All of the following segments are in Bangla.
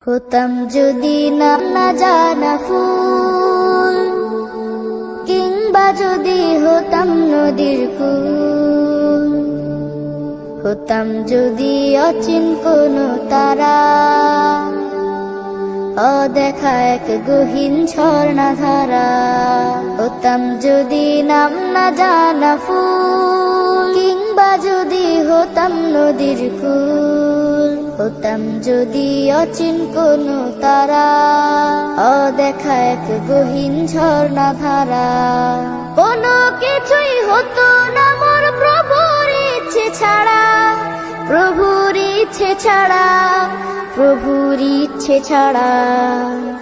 হতাম যদি নাম না জানা ফুল, কিংবা যদি হতাম নদীর কূল, হতাম যদি অচিন কোনো তারা, অদেখা এক গহীন ঝর্ণা ধারা। হতাম যদি নাম না জানা ফুল, কিংবা যদি হতাম নদীর কূল, হতাম যদি অচিন কোনো তারা, অদেখা এক গহীন ঝর্ণা ধারা। কোনো কিছুই হতো না মোর প্রভুর ইচ্ছে ছাড়া, প্রভুর ইচ্ছে ছাড়া, প্রভুর ইচ্ছে ছাড়া।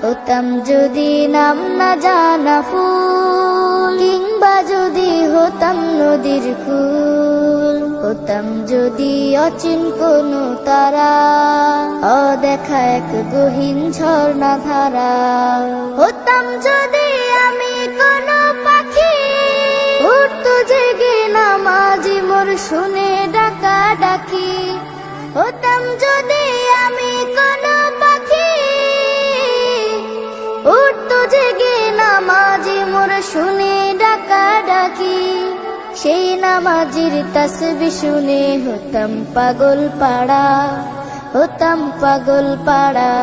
হতাম যদি নাম না জানা ফুল, কিংবা যদি হতাম নদীর কূল, হতাম যদি অচিন কোনো তারা, অদেখা এক গহীন ঝর্ণা ধারা। হতাম যদি আমি কোনো পাখি, উড়তো জেগে নামাজি মোর শুনে ডাকা ডাকি। হতাম যদি আমি কোনো পাখি, উড়তো জেগে নামাজি মোর শুনে ডাকা ডাকি। সেই নামাজির তাসবিহ শুনে হতাম পাগল পাড়া, হতাম পাগল পাড়া।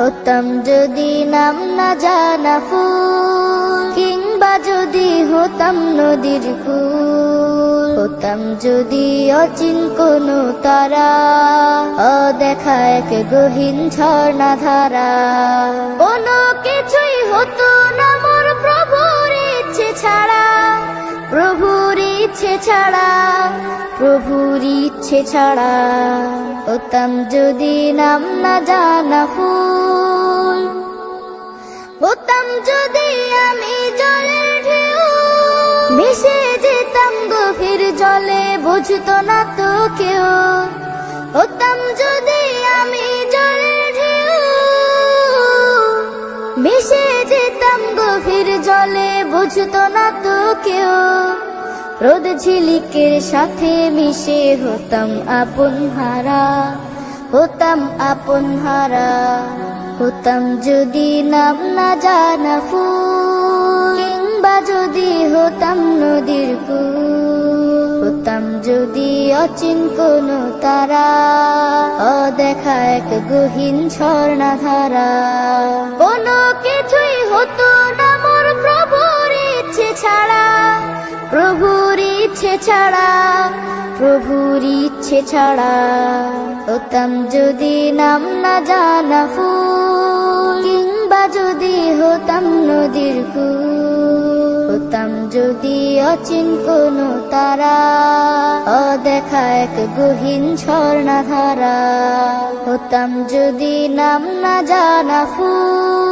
হতাম যদি নাম না জানা ফুল, কিংবা যদি হতাম নদীর কূল, হতাম যদি অচিন কোনো তারা, অদেখা এক গহীন ঝর্ণা ধারা। কোনো কিছুই হতো না মোর প্রভুর ইচ্ছে ছাড়া, প্রভুর ইচ্ছে ছাড়া, প্রভুর ইচ্ছে ছাড়া। হতাম যদি নাম না জানা ফুল, হতাম যদি আমি জলের ঢেউ, মিশে যেতাম গভীর জলে, বুঝতো না তো কেউ। হতাম যদি আমি জলের ঢেউ, মিশে যেতাম গভীর জলে, বুঝতো না তো কেউ। রোদ ঝিলিকের সাথে মিশে হতাম আপন হারা, হতাম আপন হারা। হতাম যদি নাম না জানা ফুল, কিংবা যদি হতাম নদীর কূল, হতাম যদি অচিন কোনো তারা, অদেখা এক গহীন ঝর্ণা ধারা। কোনো কিছুই হতো না মোর প্রভুর ইচ্ছে ছাড়া, প্রভুর ইচ্ছে ছাড়া, প্রভুর ইচ্ছে ছাড়া। হতাম যদি নাম না জানা ফুল, কিংবা যদি হতাম নদীর কূল, হতাম যদি অচিন কোনো তারা, অদেখা এক গহীন ঝর্ণা ধারা। হতাম যদি নাম না জানা ফুল।